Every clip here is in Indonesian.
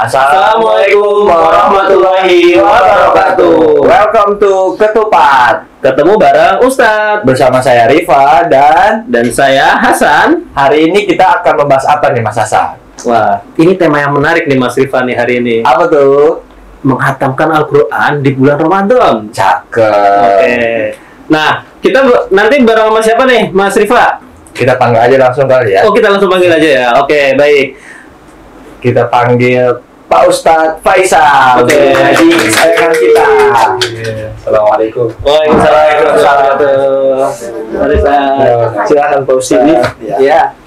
Assalamualaikum warahmatullahi wabarakatuh. Welcome to Ketupat. Ketemu bareng Ustadz Bersama saya Rifa dan saya Hasan. hari ini kita akan membahas apa nih Mas Hasan? Wah, ini tema yang menarik nih Mas Rifa nih hari ini. Apa tuh? Menghatamkan Al-Quran di bulan Ramadan. Cakep. Oke. Nah, kita nanti bareng sama siapa nih Mas Rifa? Kita panggil aja langsung kali ya. Oh, kita langsung panggil aja ya. Oke, baik. Kita panggil Pak Ustadz Faisal. Oke. Jadi kesayangan kita. Assalamualaikum. Waalaikumsalam. Silakan Pak Ustadz. Ya.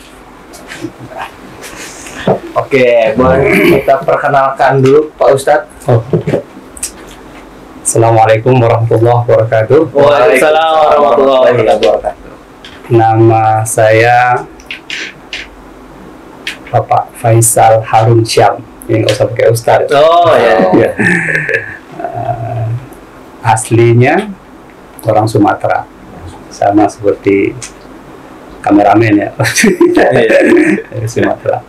Oke, boleh kita perkenalkan dulu Pak Ustadz. Assalamualaikum warahmatullahi wabarakatuh. Waalaikumsalam warahmatullahi wabarakatuh. Nama saya Bapak Faisal Harun Syam. Ini nggak usah pakai Ustadz. Oh ya. Ya. Aslinya orang Sumatera, sama seperti kameramen ya. Dari Sumatera.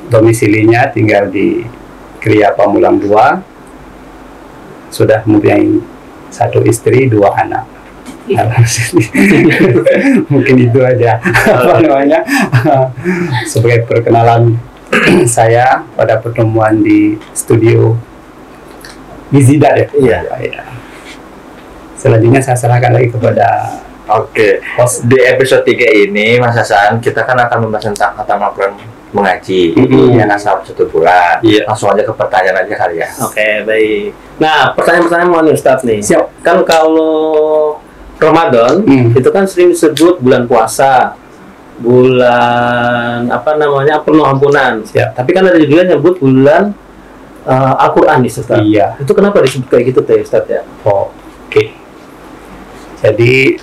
Domisilinya tinggal di Kriya Pamulang 2. Sudah mempunyai 1 istri, 2 anak. Mungkin itu aja apa namanya sebagai perkenalan saya pada pertemuan di studio Gizidat ya. Iya. Selanjutnya saya serahkan lagi kepada Oke, di episode 3 ini Mas Hasan, kita kan akan membahas tentang khatam Al-Quran mengaji yang asal 1 bulan. Iya. Langsung aja ke pertanyaan aja kali ya. Oke, baik. Nah, pertanyaan-pertanyaan mau nih Ustadz nih. Siap. Kan kalau Ramadan itu kan sering disebut bulan puasa, bulan apa namanya penuh ampunan. Siap. Tapi kan ada juga yang nyebut bulan Al-Quran nih Ustadz. Iya. Itu kenapa disebut kayak gitu teh Ustadz ya? Oke. Jadi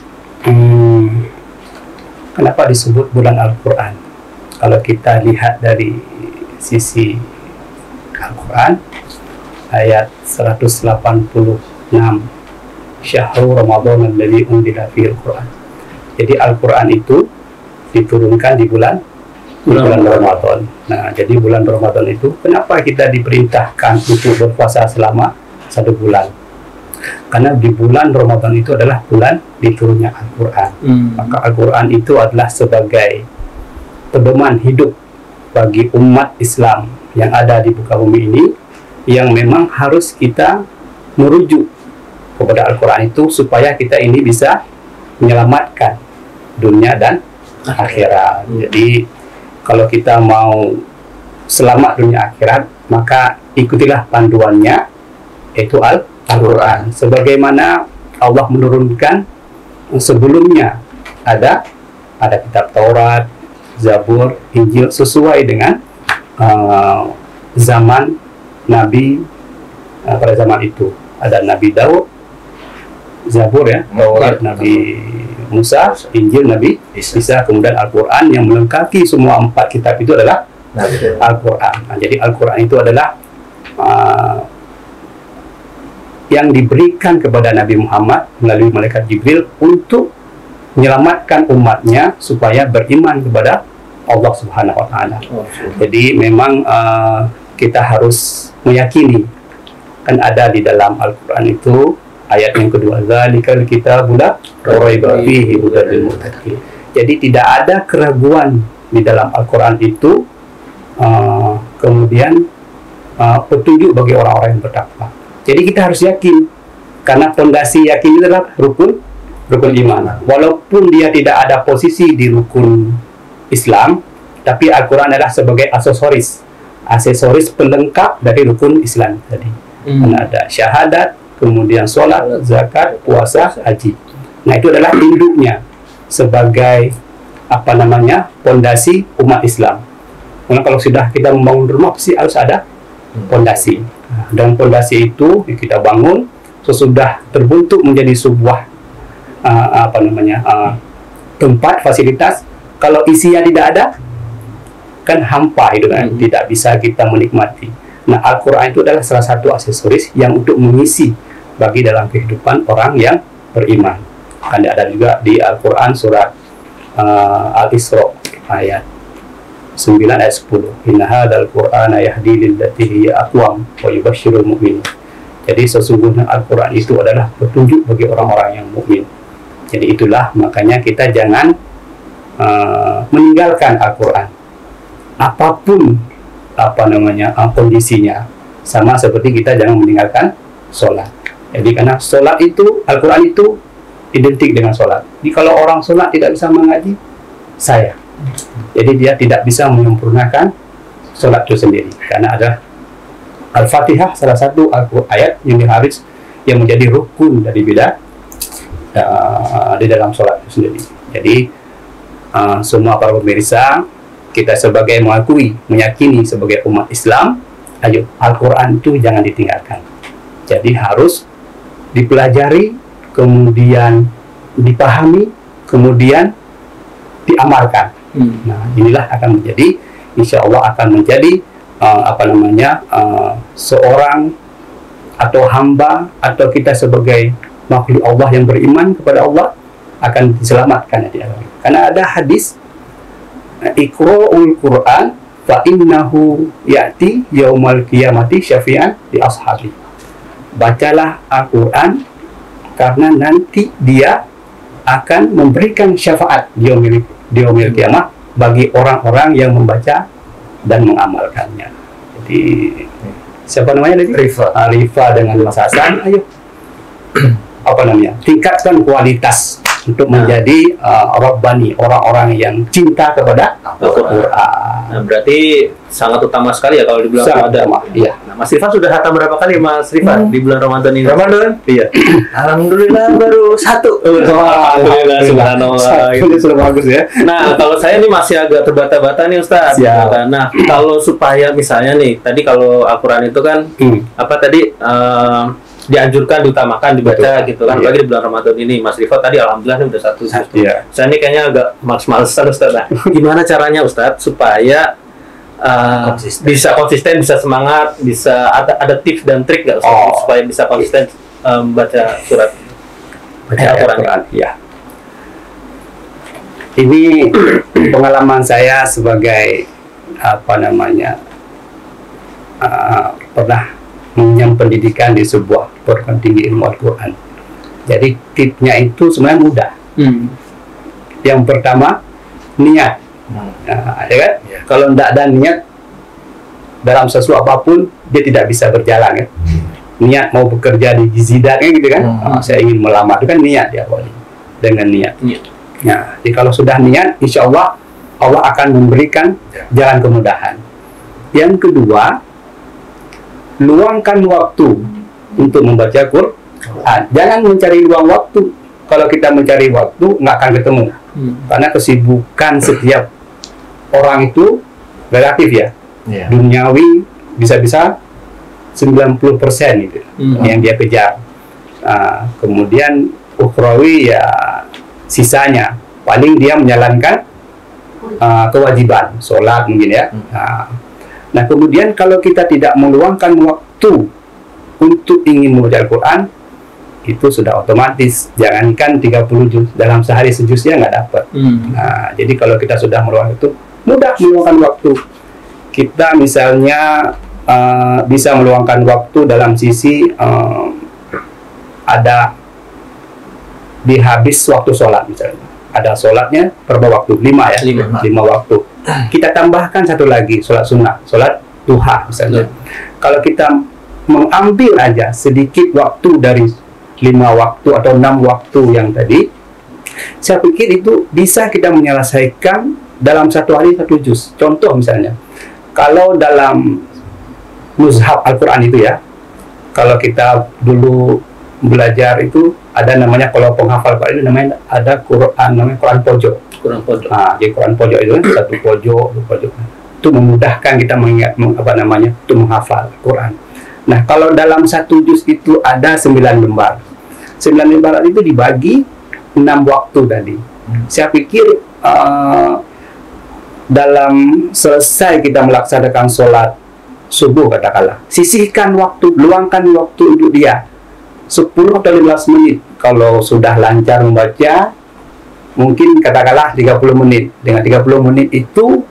kenapa disebut bulan Al-Quran? Kalau kita lihat dari sisi Al-Quran, ayat 186, Syahrul Ramadan alladzi unzila fihil Quran. Jadi Al-Quran itu diturunkan di bulan Ramadan. Nah, jadi bulan Ramadan itu kenapa kita diperintahkan untuk berpuasa selama 1 bulan? Karena di bulan Ramadan itu adalah bulan diturunnya Al-Quran. Maka Al-Quran itu adalah sebagai pedoman hidup bagi umat Islam yang ada di muka bumi ini, yang memang harus kita merujuk kepada Al-Quran itu supaya kita ini bisa menyelamatkan dunia dan akhirat. Jadi kalau kita mau selamat dunia akhirat, maka ikutilah panduannya, yaitu Al-Quran. Sebagaimana Allah menurunkan sebelumnya ada kitab Taurat, Zabur, Injil sesuai dengan zaman Nabi pada zaman itu. Ada Nabi Daud, Zabur ya, Taurat Nabi Musa, Injil Nabi Isa, kemudian Al-Quran yang melengkapi semua 4 kitab itu adalah Al-Quran. Nah, jadi Al-Quran itu adalah yang diberikan kepada Nabi Muhammad melalui malaikat Jibril untuk menyelamatkan umatnya supaya beriman kepada Allah Subhanahu wa Ta'ala. Jadi memang kita harus meyakini, kan ada di dalam Al-Quran itu ayat yang kedua, zalikal kitabul la raiba fihi hudal lil muttaqin. Jadi tidak ada keraguan di dalam Al-Quran itu, kemudian petunjuk bagi orang-orang yang bertakwa. Jadi kita harus yakin, karena fondasi yakin itu adalah rukun iman. Walaupun dia tidak ada posisi di rukun Islam, tapi Al-Quran adalah sebagai aksesoris pelengkap dari rukun Islam tadi. Karena ada syahadat, kemudian sholat, zakat, puasa, haji. Nah, itu adalah induknya sebagai fondasi umat Islam. Karena kalau sudah kita membangun rumah, pasti harus ada fondasi. Dan fondasi itu kita bangun sesudah terbentuk menjadi sebuah tempat fasilitas. Kalau isinya tidak ada, kan hampa itu kan, tidak bisa kita menikmati. Nah, Al-Quran itu adalah salah satu aksesoris yang untuk mengisi bagi dalam kehidupan orang yang beriman. Kan ada juga di Al-Quran surat Al-Isra ayat 9 ayat 10. Inna hadzal qur'ana yahdi lillati hiya aqwam wa yubashshirul mu'minin. Jadi sesungguhnya Al-Qur'an itu adalah petunjuk bagi orang-orang yang mukmin. Jadi itulah makanya kita jangan meninggalkan Al-Quran apapun kondisinya, sama seperti kita jangan meninggalkan sholat. Jadi karena sholat itu, Al-Quran itu identik dengan sholat. Jadi kalau orang sholat tidak bisa mengaji, jadi dia tidak bisa menyempurnakan sholat itu sendiri, karena ada Al-Fatihah, salah satu ayat yang diharis yang menjadi rukun dari bidah di dalam sholat itu sendiri. Jadi semua para pemirsa, kita sebagai meyakini sebagai umat Islam, ayo Al-Quran itu jangan ditinggalkan. Jadi harus dipelajari, kemudian dipahami, kemudian diamalkan. Nah, inilah akan menjadi, insya Allah akan menjadi seorang atau hamba atau kita sebagai makhluk Allah yang beriman kepada Allah akan diselamatkan nanti. Karena ada hadis, Iqra'ul Qur'an fa innahu ya'ti yaumal qiyamati syafi'an di ashabi. Bacalah Al-Quran karena nanti dia akan memberikan syafaat di yaumil qiyamah bagi orang-orang yang membaca dan mengamalkannya. Jadi siapa namanya tadi? Rifa dengan Mas Hasan, ayo tingkatkan kualitas untuk menjadi Rabbani, orang-orang yang cinta kepada Al-Quran. Nah, berarti sangat utama sekali ya kalau di bulan Ramadan. Iya. Nah, Mas Rifan sudah khatam berapa kali Mas Rifan di bulan Ramadan ini? Ramadan? Iya. Alhamdulillah baru 1. Alhamdulillah, subhanallah. Itu sudah bagus ya. Nah, kalau saya ini masih agak terbata-bata nih Ustaz. Siap. Nah, kalau supaya misalnya nih, tadi kalau Al-Quran itu kan dianjurkan, diutamakan, dibaca. Betul. Gitu kan, apalagi di bulan Ramadan ini. Mas Rifat tadi alhamdulillah udah 1. Iya. Saya ini kayaknya agak males-malesan Ustaz. Nah, gimana caranya Ustaz supaya bisa konsisten, bisa semangat, bisa ada tips dan trik nggak Ustaz supaya bisa konsisten membaca surat Al-Quran? Ya. Ini pengalaman saya sebagai pernah mengenyam pendidikan di sebuah perguruan tinggi ilmu Al-Quran. Jadi tipsnya itu sebenarnya mudah. Yang pertama, niat. Ya kan? Ya. Kalau tidak ada niat dalam sesuatu apapun, dia tidak bisa berjalan kan. Niat mau bekerja di Zidat kan gitu kan. Saya ingin melamar, itu kan niat ya, dengan niat. Nah, jadi kalau sudah niat, insya Allah akan memberikan jalan kemudahan. Yang kedua, luangkan waktu untuk membaca Quran. Jangan mencari luang waktu. Kalau kita mencari waktu, nggak akan ketemu. Karena kesibukan setiap orang itu relatif ya. Duniawi bisa-bisa 90% gitu yang dia kejar. Kemudian ukhrawi ya sisanya. Paling dia menjalankan kewajiban, sholat mungkin ya. Nah, kemudian kalau kita tidak meluangkan waktu untuk ingin membaca Al-Quran, itu sudah otomatis. Jangankan 30 juz, dalam sehari sejuznya nggak dapat. Nah, jadi kalau kita sudah meluangkan itu, mudah meluangkan waktu. Kita misalnya bisa meluangkan waktu dalam sisi ada di habis waktu sholat misalnya. Ada sholatnya berapa waktu? 5 ya? 5 waktu. Kita tambahkan satu lagi, sholat sunnah, sholat duha misalnya. Kalau kita mengambil aja sedikit waktu dari 5 waktu atau 6 waktu yang tadi, saya pikir itu bisa kita menyelesaikan dalam satu hari 1 juz. Contoh misalnya, kalau dalam mushaf Al-Quran itu ya, kalau kita dulu belajar itu ada namanya, kalau penghafal Quran itu namanya ada Quran, namanya Quran pojok. Nah, di Quran pojok itu kan satu pojok, dua pojok. Itu memudahkan kita mengingat untuk menghafal Quran. Nah, kalau dalam 1 juz itu ada 9 lembar. 9 lembar itu dibagi 6 waktu tadi. Saya pikir dalam selesai kita melaksanakan sholat subuh katakanlah, sisihkan waktu, luangkan waktu untuk dia 10 atau 15 menit. Kalau sudah lancar membaca, mungkin katakanlah 30 menit. Dengan 30 menit itu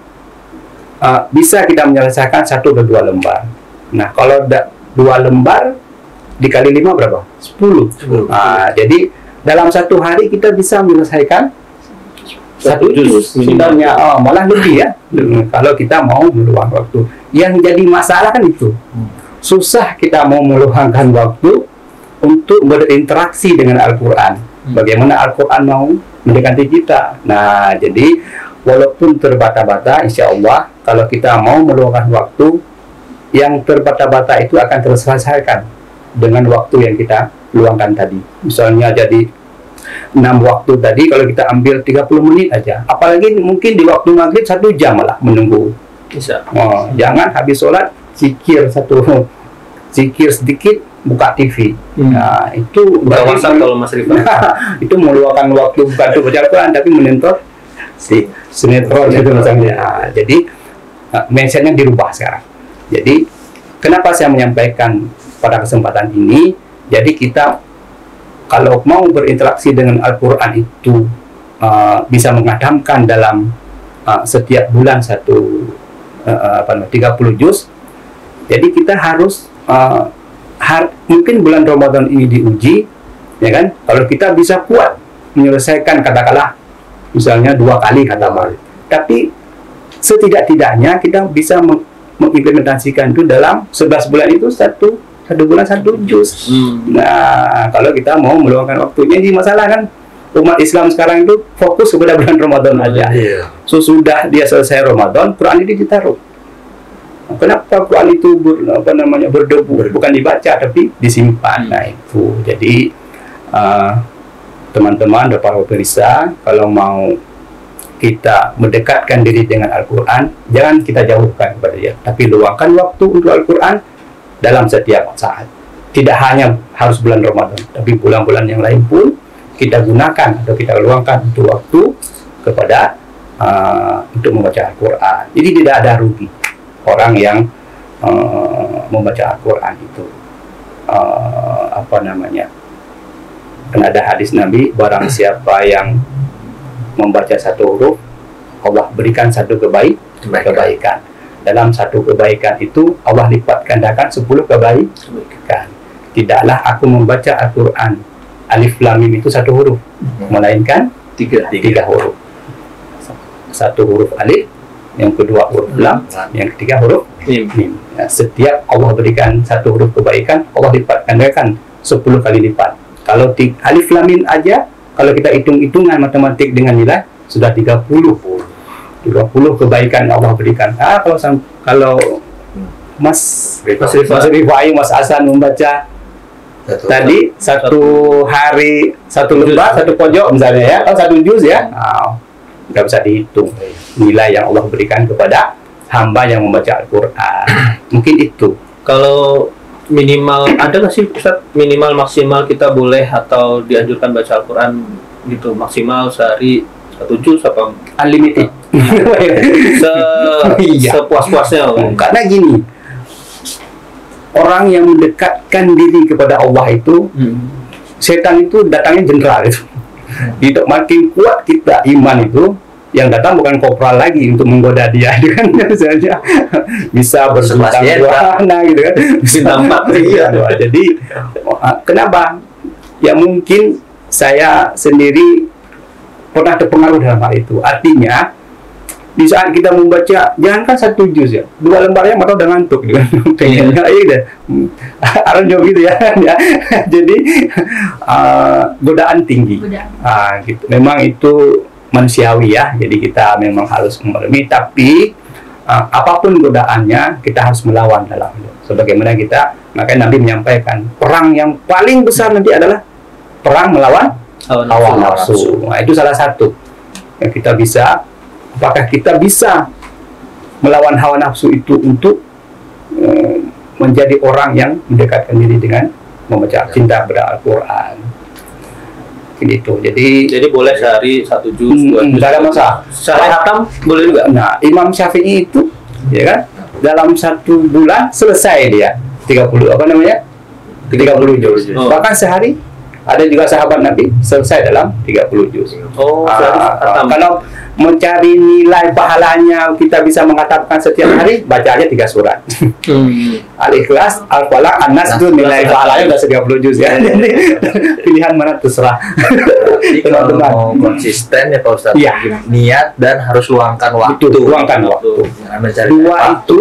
bisa kita menyelesaikan 1 atau 2 lembar. Nah, kalau 2 lembar dikali 5 berapa? 10. Jadi dalam 1 hari kita bisa menyelesaikan 1 juz. Sebenarnya malah lebih ya. Kalau kita mau meluangkan waktu. Yang jadi masalah kan itu. Susah kita mau meluangkan waktu untuk berinteraksi dengan Al-Quran. Bagaimana Al-Quran mau mendekati kita. Nah, jadi walaupun terbata-bata, insya Allah kalau kita mau meluangkan waktu, yang terbata-bata itu akan terselesaikan dengan waktu yang kita luangkan tadi. Misalnya jadi 6 waktu tadi, kalau kita ambil 30 menit aja, apalagi mungkin di waktu maghrib 1 jam malah menunggu. Bisa. Jangan habis sholat zikir sedikit, buka TV. Nah, itu buka WhatsApp kalau Mas Rifan. itu meluangkan waktu bukan untuk baca Al-Quran tapi menonton sinetron itu misalnya. Jadi mindsetnya dirubah sekarang. Jadi kenapa saya menyampaikan pada kesempatan ini? Jadi kita kalau mau berinteraksi dengan Al-Quran itu bisa mengadamkan dalam setiap bulan 30 juz. Jadi kita harus mungkin bulan Ramadan ini diuji, ya kan? Kalau kita bisa kuat menyelesaikan katakanlah misalnya 2 kali katakanlah, tapi setidak-tidaknya kita bisa mengimplementasikan itu dalam 11 bulan itu satu bulan 1 juz. Nah, kalau kita mau meluangkan waktunya, ini masalah kan umat Islam sekarang itu fokus kepada bulan Ramadan aja. Sesudah dia selesai Ramadan, Quran ini ditaruh. Kenapa Quran itu berdebu, bukan dibaca tapi disimpan. Nah, itu jadi teman-teman dan para pemirsa, kalau mau kita mendekatkan diri dengan Al-Quran, jangan kita jauhkan kepada dia, tapi luangkan waktu untuk Al-Quran dalam setiap saat. Tidak hanya harus bulan Ramadan, tapi bulan-bulan yang lain pun kita gunakan atau kita luangkan untuk waktu kepada untuk membaca Al-Quran. Jadi tidak ada rugi orang yang membaca Al-Quran itu. Kan ada hadis Nabi, barang siapa yang membaca 1 huruf, Allah berikan 1 kebaikan. Dalam 1 kebaikan itu Allah lipat gandakan 10 kebaikan. Tidaklah aku membaca Al-Quran Alif Lam Mim itu 1 huruf, melainkan 3 huruf. 1 huruf alif, yang kedua huruf lam, yang ketiga huruf mim. Nah, setiap Allah berikan 1 huruf kebaikan, Allah lipat gandakan 10 kali lipat. Kalau alif lam mim aja, kalau kita hitung-hitungan matematik dengan nilai sudah 30 kebaikan Allah berikan. Kalau Mas Rifai, Mas Hasan membaca tadi 1 hari 1 lembar 1 pojok misalnya ya, 1 juz ya, nggak bisa dihitung nilai yang Allah berikan kepada hamba yang membaca Al-Quran. Mungkin itu. Kalau minimal ada nggak sih Ustaz, minimal maksimal kita boleh atau dianjurkan baca Al-Quran gitu, maksimal sehari 1 juz apa unlimited? Sepuas-puasnya kan? Karena gini, orang yang mendekatkan diri kepada Allah itu, setan itu datangnya jenderal itu. Tidak makin kuat kita iman itu, yang datang bukan kopral lagi untuk menggoda dia, kan misalnya bisa berbintang 2 gitu kan, bintang 4. Jadi kenapa? Ya mungkin saya sendiri pernah terpengaruh dalam hal itu. Artinya di saat kita membaca, jangankan 1 juz ya, 2 lembarnya mata udah ngantuk gitu kan. Pengennya aranjo gitu ya. Jadi godaan tinggi. Gitu. Memang itu manusiawi ya. Jadi kita memang harus memelumi, tapi apapun godaannya kita harus melawan dalam itu. Sebagaimana makanya Nabi menyampaikan, perang yang paling besar nanti adalah perang melawan hawa nafsu. Nah, itu salah satu yang kita bisa. Apakah kita bisa melawan hawa nafsu itu untuk menjadi orang yang mendekatkan diri dengan membaca cinta kepada Al-Quran? Gitu. Jadi boleh sehari 1 juz, 2 juz. Tidak ada masalah. Sehari hatam boleh juga. Nah, Imam Syafi'i itu, ya kan, dalam 1 bulan selesai dia 30 juz. Bahkan sehari ada juga sahabat Nabi selesai dalam 30 juz. mencari nilai pahalanya kita bisa mengatakan setiap hari, baca aja 3 surat. Al-Ikhlas, Al-Falaq, An-Nas itu nilai pahalanya udah 30 juz ya. Jadi pilihan mana terserah. Kalau mau konsisten ya Pak Ustadz, Iya. niat dan harus luangkan waktu. Luangkan waktu. Jangan mencari Dua waktu. itu,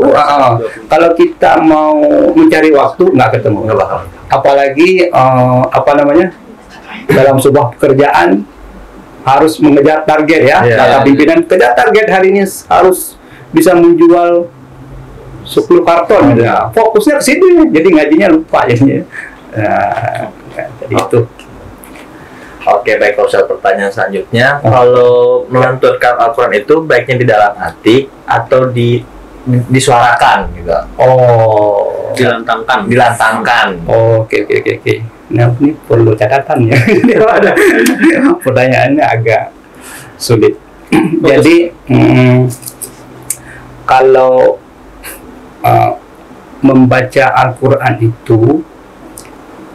kalau kita mau mencari waktu nggak ketemu. Nggak bakal. Apalagi dalam sebuah pekerjaan harus mengejar target ya. Iya. Kata pimpinan, kejar target hari ini harus bisa menjual 10 karton. Ya, fokusnya ke situ, jadi ngajinya lupa jadinya. Jadi itu. Oke, baik Pak Ustadz, pertanyaan selanjutnya, kalau melanturkan Al-Quran itu baiknya di dalam hati atau disuarakan gitu? Oh, Dilantangkan. Oke. Nah, ini perlu catatan ya. Pertanyaannya agak sulit. Jadi, kalau membaca Al-Quran itu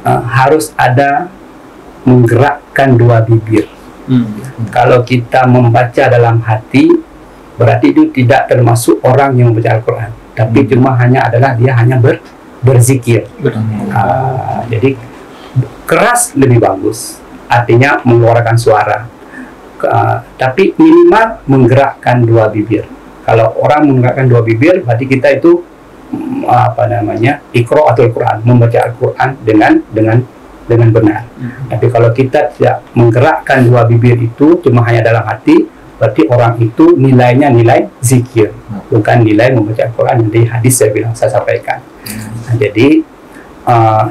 harus ada menggerakkan 2 bibir. Kalau kita membaca dalam hati, berarti itu tidak termasuk orang yang membaca Al-Quran, tapi cuma dia hanya berzikir. Jadi keras lebih bagus, artinya mengeluarkan suara. Tapi minimal menggerakkan 2 bibir. Kalau orang menggerakkan 2 bibir, berarti kita itu Iqra'atul Quran, membaca Al-Quran dengan benar. Tapi kalau kita tidak menggerakkan 2 bibir itu, cuma hanya dalam hati, berarti orang itu nilainya nilai zikir, bukan nilai membaca Al-Quran. Jadi hadis saya sampaikan. Nah, jadi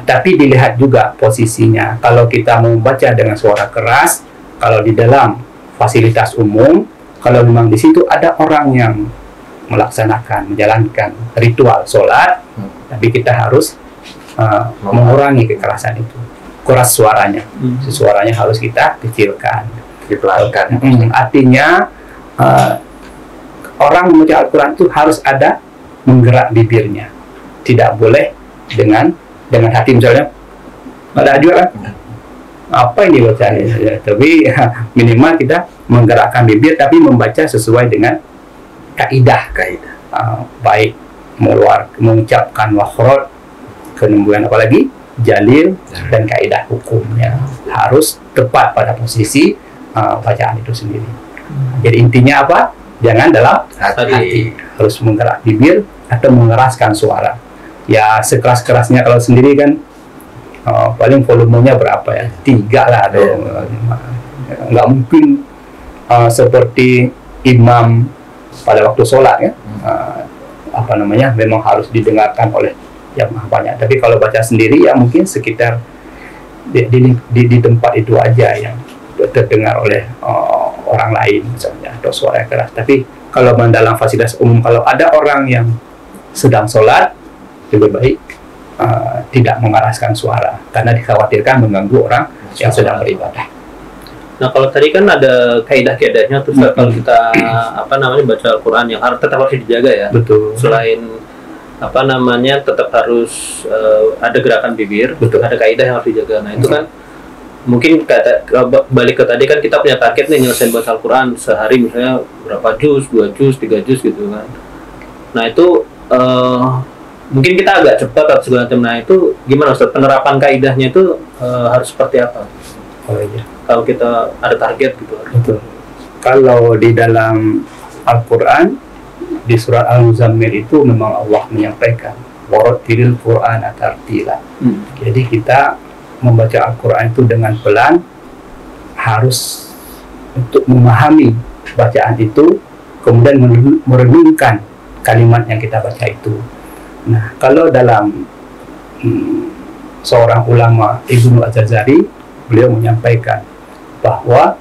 tapi dilihat juga posisinya. Kalau kita membaca dengan suara keras, kalau di dalam fasilitas umum, kalau memang di situ ada orang yang menjalankan ritual sholat, tapi kita harus mengurangi kekerasan itu, keras suaranya. Suaranya harus kita kecilkan, Dipelankan. Artinya orang membaca Al-Quran itu harus ada menggerak bibirnya, tidak boleh dengan hati, misalnya ada juga apa ini bacanya ya, tapi minimal kita menggerakkan bibir tapi membaca sesuai dengan kaidah, baik mengucapkan makhraj, kemudian apalagi jalil dan kaidah hukumnya harus tepat pada posisi bacaan itu sendiri. Jadi intinya apa? Jangan dalam hati, harus menggerak bibir atau mengeraskan suara. Ya sekeras-kerasnya, kalau sendiri kan paling volumenya berapa ya? 3 lah atau 5. Nggak mungkin seperti imam pada waktu sholat ya. Memang harus didengarkan oleh yang banyak. Tapi kalau baca sendiri ya mungkin sekitar di tempat itu aja yang terdengar oleh orang lain misalnya, atau suara keras. Tapi kalau dalam fasilitas umum, kalau ada orang yang sedang sholat, lebih baik tidak mengeraskan suara karena dikhawatirkan mengganggu orang yang sedang beribadah. Nah, kalau tadi kan ada kaidah-kaidahnya, terus kalau kita baca Al-Quran yang tetap harus dijaga ya. Betul. Selain tetap harus ada gerakan bibir, betul, ada kaidah yang harus dijaga. Nah, itu kan mungkin balik ke tadi kan kita punya target nih nyelesain baca Al-Quran sehari misalnya berapa juz, 2 juz, 3 juz gitu kan. Nah, itu mungkin kita agak cepat atau segala macam. Nah, itu gimana Ustaz, penerapan kaidahnya itu harus seperti apa? Oh iya. Kalau kita ada target gitu. Betul. Kalau di dalam Al-Quran, di surat Al-Muzammil itu memang Allah menyampaikan warattilil Qur'ana tartila. Jadi kita membaca Al-Quran itu dengan pelan, harus untuk memahami bacaan itu, kemudian merenungkan kalimat yang kita baca itu. Nah, kalau dalam seorang ulama, Ibnu Az-Jazari, beliau menyampaikan bahwa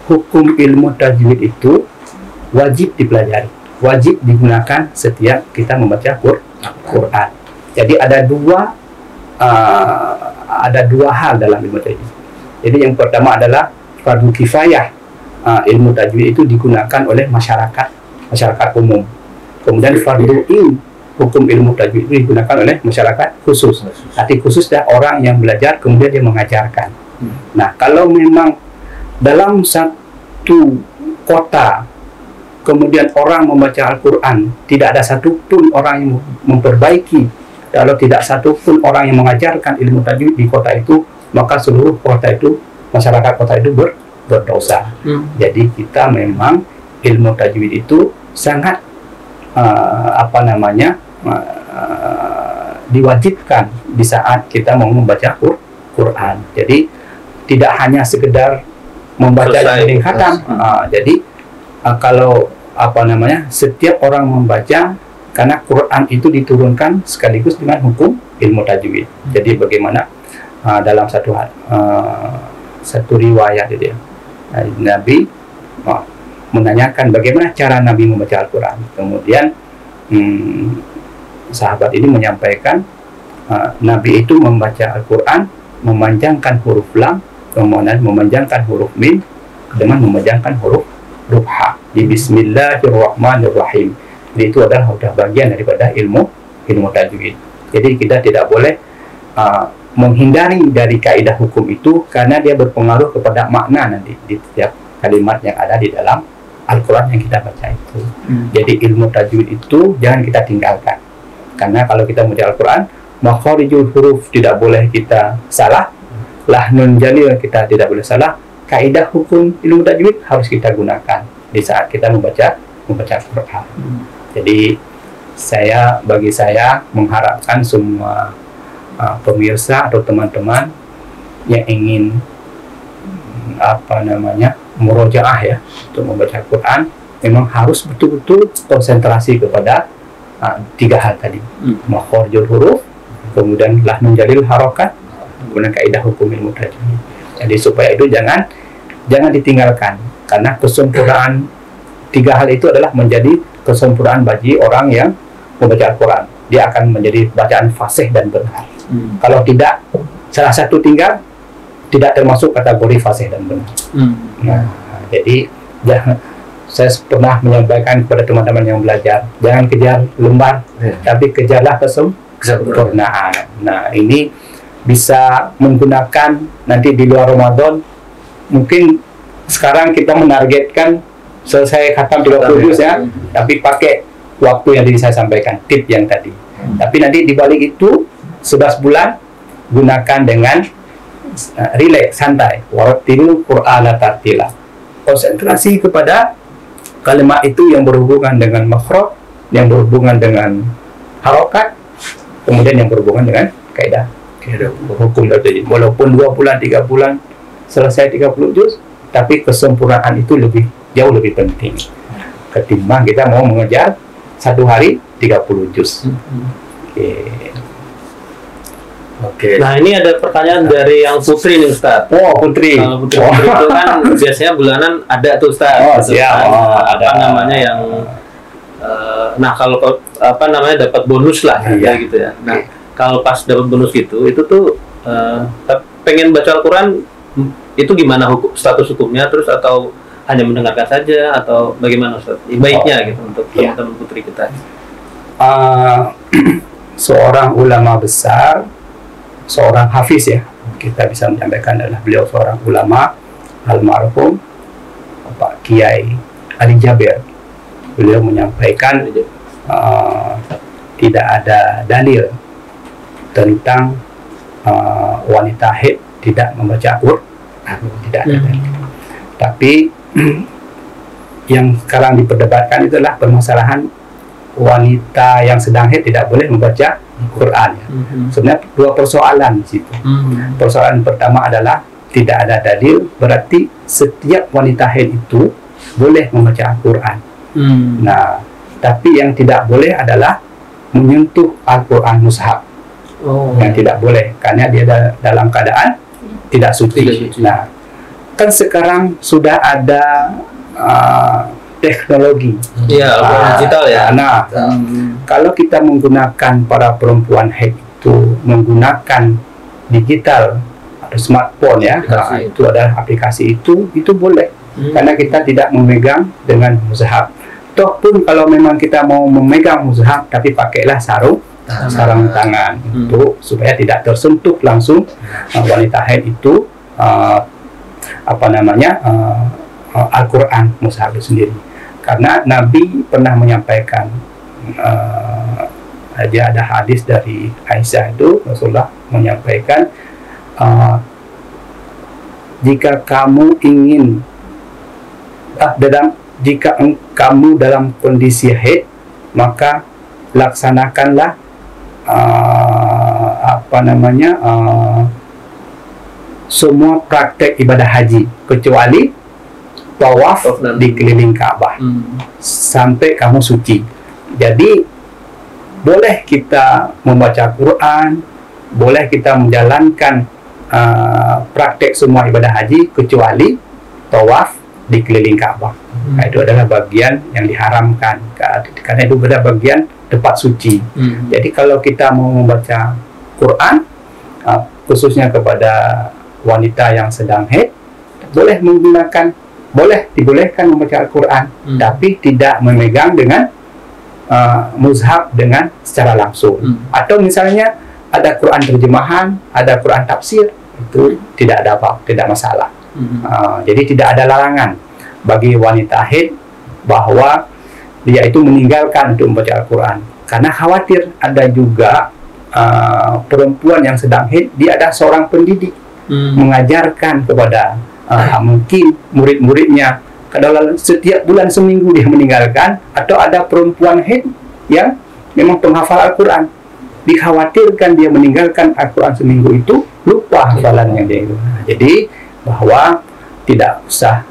hukum ilmu tajwid itu wajib dipelajari, wajib digunakan setiap kita membaca Quran. Jadi ada dua hal dalam ilmu tajwid. Jadi yang pertama adalah fardu kifayah. Ilmu tajwid itu digunakan oleh masyarakat umum. Kemudian fardu ain, hukum ilmu tajwid itu digunakan oleh masyarakat khusus. Arti khususnya orang yang belajar kemudian dia mengajarkan. Nah, kalau memang dalam satu kota kemudian orang membaca Al-Quran, tidak ada satupun orang yang memperbaiki, kalau tidak satupun orang yang mengajarkan ilmu tajwid di kota itu, maka seluruh kota itu, masyarakat kota itu berdosa. Jadi kita memang ilmu tajwid itu sangat diwajibkan di saat kita mau membaca Quran. Jadi tidak hanya sekedar membaca yang khatam. Jadi kalau setiap orang membaca, karena Quran itu diturunkan sekaligus dengan hukum ilmu tajwid. Jadi bagaimana dalam satu riwayat gitu ya, Nabi menanyakan bagaimana cara Nabi membaca Al-Quran. Kemudian sahabat ini menyampaikan Nabi itu membaca Al-Quran memanjangkan huruf lam, kemudian memanjangkan huruf mim dengan memanjangkan huruf ha di Bismillahirrahmanirrahim. Jadi itu adalah bagian daripada ilmu tajwid. Jadi kita tidak boleh menghindari dari kaidah hukum itu, karena dia berpengaruh kepada makna nanti di setiap kalimat yang ada di dalam Al-Quran yang kita baca itu. Jadi ilmu tajwid itu jangan kita tinggalkan, karena kalau kita membaca Al-Quran, makharijul huruf tidak boleh kita salah, lahnun jalil kita tidak boleh salah. Kaidah hukum ilmu tajwid harus kita gunakan di saat kita membaca Al-Quran. Jadi bagi saya mengharapkan semua pemirsa atau teman-teman yang ingin murojaah ya untuk membaca Al-Quran, memang harus betul-betul konsentrasi kepada 3 hal tadi, makharijul huruf, kemudian lahnun jalil harokat, kemudian kaidah hukum ilmu tajwid. Jadi supaya itu jangan ditinggalkan, karena kesempurnaan 3 hal itu adalah menjadi kesempurnaan bagi orang yang membaca Al-Quran. Dia akan menjadi bacaan fasih dan benar. Kalau tidak, salah satu tinggal, tidak termasuk kategori fasih dan benar. Nah, jadi saya pernah menyampaikan kepada teman-teman yang belajar, jangan kejar lembar, tapi kejarlah kesempurnaan. Nah, ini bisa menggunakan nanti di luar Ramadan. Mungkin sekarang kita menargetkan selesai khatam 30 juz ya, tapi pakai waktu yang tadi saya sampaikan, tip yang tadi. Tapi nanti di balik itu 11 bulan gunakan dengan relax, santai. Warattilul Qur'ana tartila. Konsentrasi kepada kalimat itu yang berhubungan dengan makhraj, yang berhubungan dengan harokat, kemudian yang berhubungan dengan kaidah hukum tajwid. Walaupun 2 bulan, 3 bulan selesai 30 juz, tapi kesempurnaan itu jauh lebih penting ketimbang kita mau mengejar 1 hari 30 juz. Oke. Nah, ini ada pertanyaan dari yang Putri nih, Ustaz. Oh, Putri. Kalau Putri itu kan biasanya bulanan ada tuh, Ustaz. Oh, siap. Ada yang kalau dapat bonus lah gitu ya. Nah, kalau pas dapat bonus gitu, itu tuh pengen baca Al-Quran, itu gimana status hukumnya, terus atau hanya mendengarkan saja, atau bagaimana, Ustaz? Baiknya gitu untuk teman-teman Putri kita. Seorang ulama besar, seorang hafiz ya, kita bisa menyampaikan adalah beliau seorang ulama almarhum Pak Kiai Ali Jabir. Beliau menyampaikan tidak ada dalil tentang wanita haid tidak membaca Al-Quran, tidak ada dalil. Tapi yang sekarang diperdebatkan itulah permasalahan wanita yang sedang haid tidak boleh membaca Quran ya. Sebenarnya 2 persoalan di situ. Persoalan pertama adalah tidak ada dalil, berarti setiap wanita haid itu boleh membaca Al-Quran. Nah, tapi yang tidak boleh adalah menyentuh Al-Quran mushaf. Yang tidak boleh, karena dia dalam keadaan tidak suci. Nah, kan sekarang sudah ada teknologi digital ya. Nah, kalau kita menggunakan para perempuan haid itu menggunakan digital atau smartphone ya, itu adalah aplikasi itu boleh, karena kita tidak memegang dengan mushaf. Toh pun kalau memang kita mau memegang mushaf, tapi pakailah sarung tangan untuk supaya tidak tersentuh langsung wanita haid itu Al-Quran mushaf itu sendiri. Karena Nabi pernah menyampaikan, ada hadis dari Aisyah itu, Rasulullah menyampaikan, jika kamu ingin jika kamu dalam kondisi haid, maka laksanakanlah semua praktek ibadah haji kecuali tawaf di keliling Ka'bah sampai kamu suci. Jadi boleh kita membaca Quran, boleh kita menjalankan praktek semua ibadah haji kecuali tawaf di keliling Ka'bah. Nah, itu adalah bagian yang diharamkan karena itu adalah bagian tempat suci. Jadi kalau kita mau membaca Quran, khususnya kepada wanita yang sedang haid, dibolehkan membaca Al-Quran, tapi tidak memegang dengan mushaf dengan secara langsung. Atau misalnya ada Quran terjemahan, ada Quran tafsir, itu tidak masalah. Jadi tidak ada larangan bagi wanita haid bahwa dia itu meninggalkan untuk membaca Al-Quran, karena khawatir ada juga perempuan yang sedang haid, dia ada seorang pendidik mengajarkan kepada mungkin murid-muridnya, kalau setiap bulan seminggu dia meninggalkan, atau ada perempuan haid yang memang penghafal Al-Quran, dikhawatirkan dia meninggalkan Al-Quran seminggu itu lupa hafalannya dia itu. Jadi bahwa tidak usah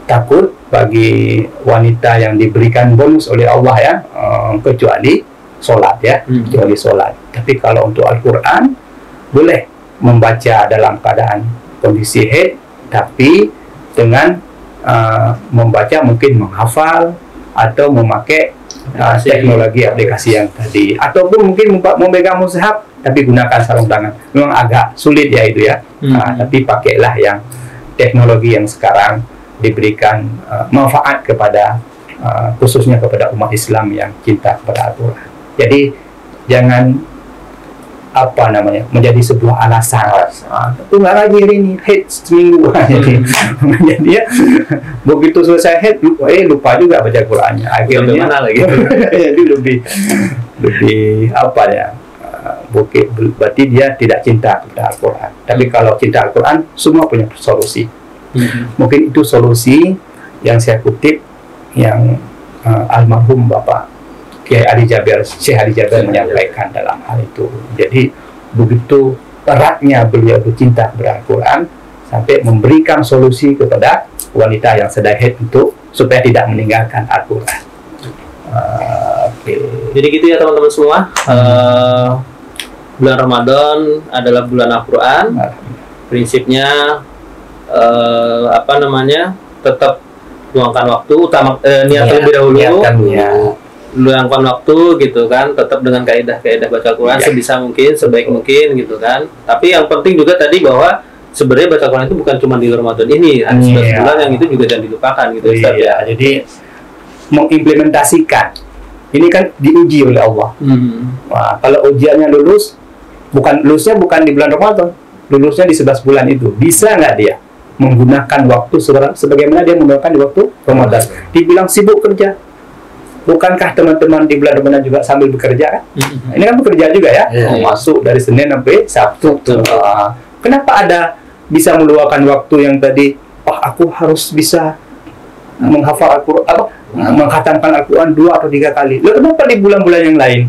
takut bagi wanita yang diberikan bonus oleh Allah ya, kecuali sholat ya, kecuali sholat. Tapi kalau untuk Al-Quran boleh membaca dalam keadaan kondisi haid, tapi dengan membaca mungkin menghafal atau memakai teknologi aplikasi yang tadi, ataupun mungkin memegang mushaf tapi gunakan sarung tangan. Memang agak sulit ya itu ya, tapi pakailah yang teknologi yang sekarang diberikan manfaat kepada khususnya kepada umat Islam yang cinta kepada Al-Quran. Jadi jangan menjadi sebuah alasan. Itu nggak lagi ini haid seminggu. Jadi ya begitu selesai haid lupa juga baca Qurannya. Akhirnya mana lagi? Jadi lebih berarti dia tidak cinta kepada Al-Quran. Tapi kalau cinta Al-Quran, semua punya solusi. Mungkin itu solusi yang saya kutip yang almarhum Bapak Syekh Ali Jaber menyampaikan dalam hal itu. Jadi begitu eratnya beliau bercinta kepada Al-Quran sampai memberikan solusi kepada wanita yang sedang haid supaya tidak meninggalkan Al-Quran. Jadi gitu ya teman-teman semua. Bulan Ramadan adalah bulan Al-Quran. Prinsipnya tetap luangkan waktu, niat terlebih dahulu. Luangkan waktu gitu kan, tetap dengan kaidah-kaidah baca Al-Quran sebisa mungkin, sebaik mungkin gitu kan. Tapi yang penting juga tadi bahwa sebenarnya baca Al-Quran itu bukan cuma di Ramadan ini, ada 11 bulan yang itu juga jangan dilupakan gitu. Jadi mengimplementasikan ini kan diuji oleh Allah. Wah, kalau ujiannya lulusnya bukan di bulan Ramadan, lulusnya di 11 bulan itu, bisa nggak dia menggunakan waktu sebagaimana dia menggunakan di waktu Ramadan? Dibilang sibuk kerja, bukankah teman-teman di bulan Ramadan juga sambil bekerja kan? Ini kan bekerja juga ya, masuk dari Senin sampai Sabtu. Kenapa ada bisa meluangkan waktu yang tadi? Aku harus bisa menghafal Al-Quran, menghatamkan Al-Quran 2 atau 3 kali. Lalu kenapa di bulan-bulan yang lain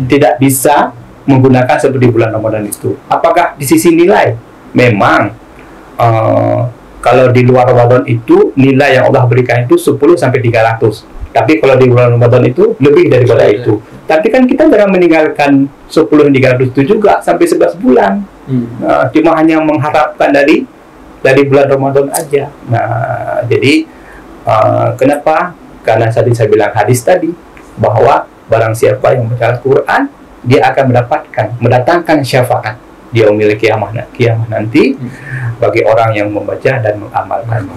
tidak bisa menggunakan seperti bulan Ramadan itu? Apakah di sisi nilai? Memang kalau di luar Ramadan itu nilai yang Allah berikan itu 10 sampai 300. Tapi kalau di bulan Ramadan itu lebih daripada itu. Tapi kan kita jangan meninggalkan 10 300 itu juga sampai 11 bulan. Cuma hanya mengharapkan dari bulan Ramadan aja. Nah, jadi kenapa? Karena tadi saya bilang hadis tadi bahwa barang siapa yang membaca Al-Quran, dia akan mendatangkan syafaat di yaumil kiamah nanti bagi orang yang membaca dan mengamalkannya.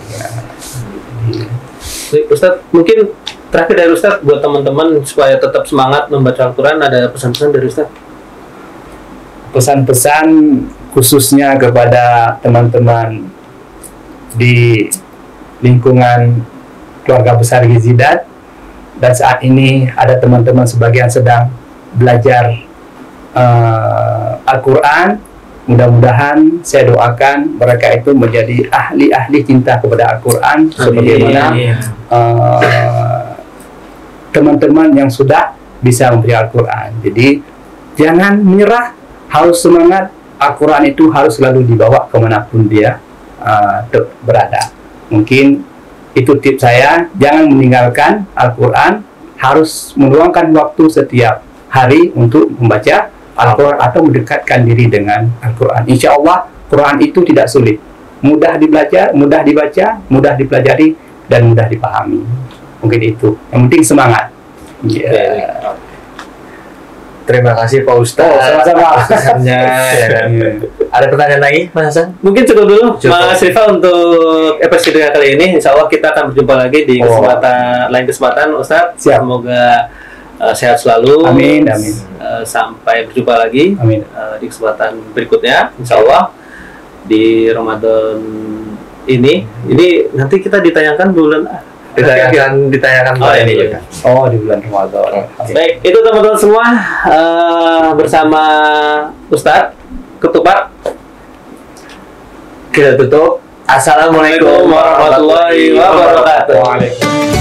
Ustaz, mungkin terakhir dari Ustaz buat teman-teman supaya tetap semangat membaca Al-Quran, ada pesan-pesan dari Ustaz? Pesan-pesan khususnya kepada teman-teman di lingkungan keluarga besar Gizidat, dan saat ini ada teman-teman sebagian sedang belajar Al-Quran. Mudah-mudahan saya doakan mereka itu menjadi ahli-ahli cinta kepada Al-Quran, sebagaimana teman-teman yang sudah bisa membaca Al-Quran. Jadi jangan menyerah, harus semangat. Al-Quran itu harus selalu dibawa kemanapun dia berada. Mungkin itu tips saya, jangan meninggalkan Al-Quran, harus meluangkan waktu setiap hari untuk membaca Al-Quran atau mendekatkan diri dengan Al-Quran. Insya Allah Quran itu tidak sulit, mudah dibaca, mudah dipelajari, dan mudah dipahami. Mungkin itu, yang penting semangat. Terima kasih Pak Ustadz. Sama-sama. Ada pertanyaan lagi Mas Hasan? Mungkin cukup dulu Mas Rifa untuk episode kali ini. Insya Allah kita akan berjumpa lagi di lain kesempatan Ustadz. Siap. Semoga sehat selalu. Amin. Sampai berjumpa lagi. Amin. Di kesempatan berikutnya, Insya Allah di Ramadan ini nanti kita ditayangkan bulan ditanyakan ini juga. Di bulan Ramadan. Baik, itu teman-teman semua bersama Ustadz Ketupat. Kita tutup. Assalamualaikum warahmatullahi wabarakatuh.